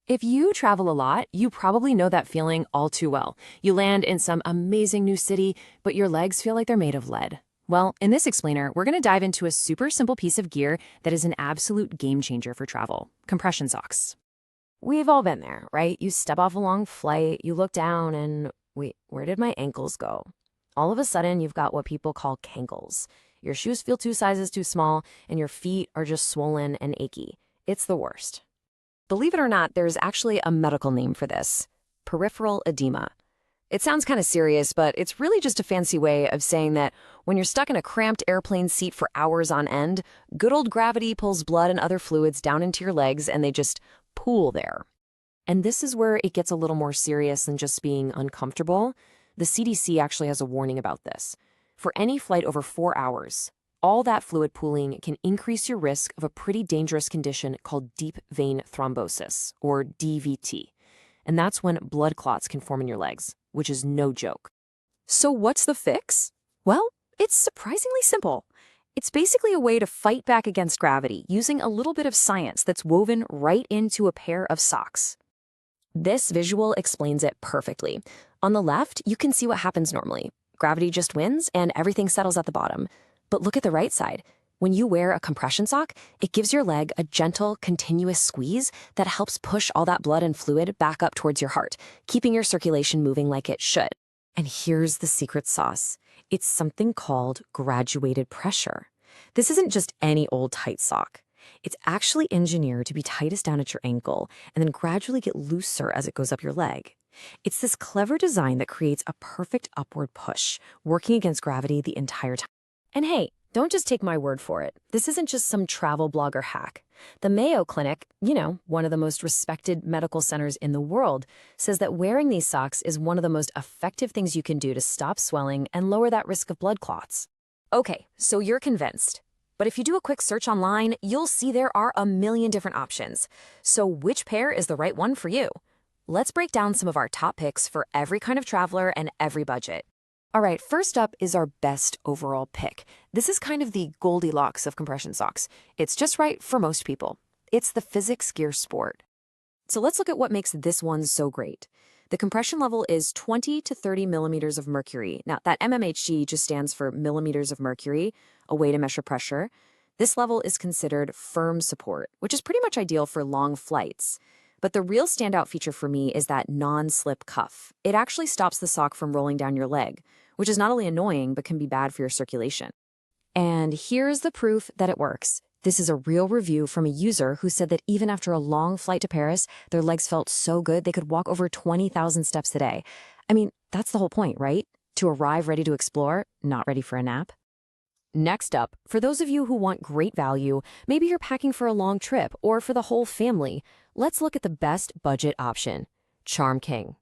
If you travel a lot, you probably know that feeling all too well. You land in some amazing new city, but your legs feel like they're made of lead. Well, in this explainer, we're going to dive into a super simple piece of gear that is an absolute game changer for travel: compression socks. We've all been there, right? You step off a long flight, you look down, and wait, where did my ankles go? All of a sudden, you've got what people call cankles. Your shoes feel 2 sizes too small, and your feet are just swollen and achy. It's the worst. Believe it or not, there's actually a medical name for this: peripheral edema. It sounds kind of serious, but it's really just a fancy way of saying that when you're stuck in a cramped airplane seat for hours on end, good old gravity pulls blood and other fluids down into your legs and they just pool there. And this is where it gets a little more serious than just being uncomfortable. The CDC actually has a warning about this. For any flight over 4 hours, all that fluid pooling can increase your risk of a pretty dangerous condition called deep vein thrombosis, or DVT. And that's when blood clots can form in your legs, which is no joke. So what's the fix? Well, it's surprisingly simple. It's basically a way to fight back against gravity using a little bit of science that's woven right into a pair of socks. This visual explains it perfectly. On the left, you can see what happens normally. Gravity just wins and everything settles at the bottom. But look at the right side. When you wear a compression sock, it gives your leg a gentle, continuous squeeze that helps push all that blood and fluid back up towards your heart, keeping your circulation moving like it should. And here's the secret sauce. It's something called graduated pressure. This isn't just any old tight sock. It's actually engineered to be tightest down at your ankle and then gradually get looser as it goes up your leg. It's this clever design that creates a perfect upward push, working against gravity the entire time. And hey, don't just take my word for it. This isn't just some travel blogger hack. The Mayo Clinic, one of the most respected medical centers in the world, says that wearing these socks is one of the most effective things you can do to stop swelling and lower that risk of blood clots. Okay, so you're convinced. But if you do a quick search online, you'll see there are a million different options. So which pair is the right one for you? Let's break down some of our top picks for every kind of traveler and every budget. All right, first up is our best overall pick. This is kind of the Goldilocks of compression socks. It's just right for most people. It's the Physics Gear Sport. So let's look at what makes this one so great. The compression level is 20 to 30 millimeters of mercury. Now, that mmHg just stands for millimeters of mercury, a way to measure pressure. This level is considered firm support, which is pretty much ideal for long flights. But the real standout feature for me is that non-slip cuff. It actually stops the sock from rolling down your leg, which is not only annoying, but can be bad for your circulation. And here's the proof that it works. This is a real review from a user who said that even after a long flight to Paris, their legs felt so good they could walk over 20,000 steps a day. I mean, that's the whole point, right? To arrive ready to explore, not ready for a nap. Next up, for those of you who want great value, maybe you're packing for a long trip or for the whole family, let's look at the best budget option: Charm King.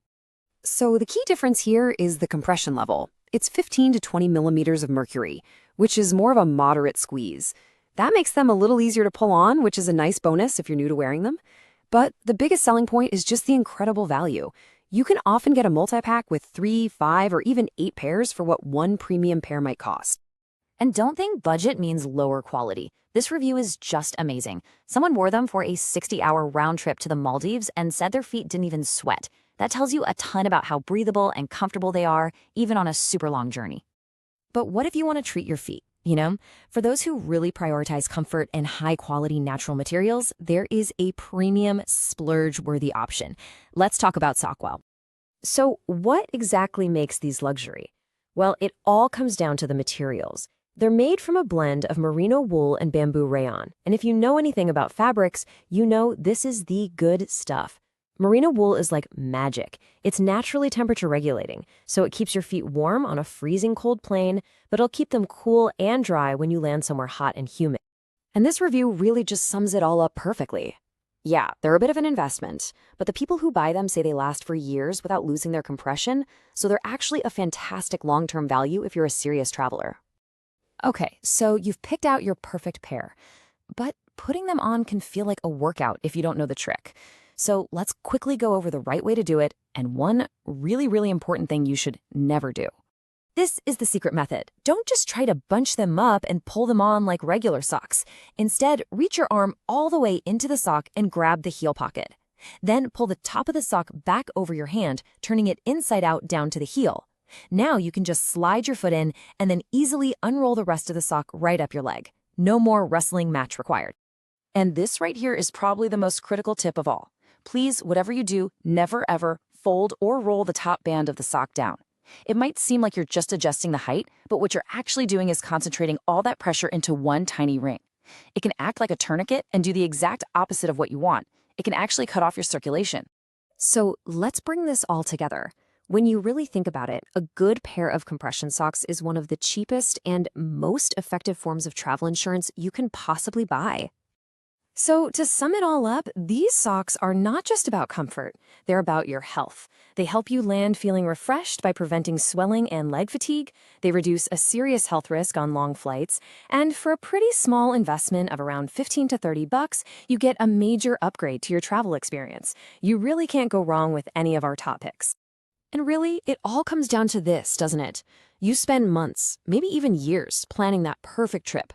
So the key difference here is the compression level. It's 15 to 20 millimeters of mercury, which is more of a moderate squeeze. That makes them a little easier to pull on, which is a nice bonus if you're new to wearing them. But the biggest selling point is just the incredible value. You can often get a multi-pack with 3, 5, or even 8 pairs for what one premium pair might cost. And don't think budget means lower quality. This review is just amazing. Someone wore them for a 60-hour round trip to the Maldives and said their feet didn't even sweat. That tells you a ton about how breathable and comfortable they are, even on a super long journey. But what if you want to treat your feet? For those who really prioritize comfort and high-quality natural materials, there is a premium splurge-worthy option. Let's talk about Sockwell. So what exactly makes these luxury? Well, it all comes down to the materials. They're made from a blend of merino wool and bamboo rayon. And if you know anything about fabrics, you know this is the good stuff. Merino wool is like magic. It's naturally temperature regulating, so it keeps your feet warm on a freezing cold plane, but it'll keep them cool and dry when you land somewhere hot and humid. And this review really just sums it all up perfectly. Yeah, they're a bit of an investment, but the people who buy them say they last for years without losing their compression, so they're actually a fantastic long-term value if you're a serious traveler. Okay, so you've picked out your perfect pair, but putting them on can feel like a workout if you don't know the trick. So let's quickly go over the right way to do it and one really, really important thing you should never do. This is the secret method. Don't just try to bunch them up and pull them on like regular socks. Instead, reach your arm all the way into the sock and grab the heel pocket. Then pull the top of the sock back over your hand, turning it inside out down to the heel. Now you can just slide your foot in and then easily unroll the rest of the sock right up your leg. No more wrestling match required. And this right here is probably the most critical tip of all. Please, whatever you do, never ever fold or roll the top band of the sock down. It might seem like you're just adjusting the height, but what you're actually doing is concentrating all that pressure into one tiny ring. It can act like a tourniquet and do the exact opposite of what you want. It can actually cut off your circulation. So let's bring this all together. When you really think about it, a good pair of compression socks is one of the cheapest and most effective forms of travel insurance you can possibly buy. So to sum it all up, these socks are not just about comfort, they're about your health. They help you land feeling refreshed by preventing swelling and leg fatigue, they reduce a serious health risk on long flights, and for a pretty small investment of around $15 to $30, you get a major upgrade to your travel experience. You really can't go wrong with any of our top picks. And really, it all comes down to this, doesn't it? You spend months, maybe even years, planning that perfect trip.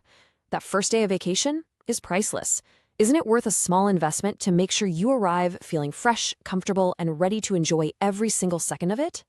That first day of vacation is priceless. Isn't it worth a small investment to make sure you arrive feeling fresh, comfortable, and ready to enjoy every single second of it?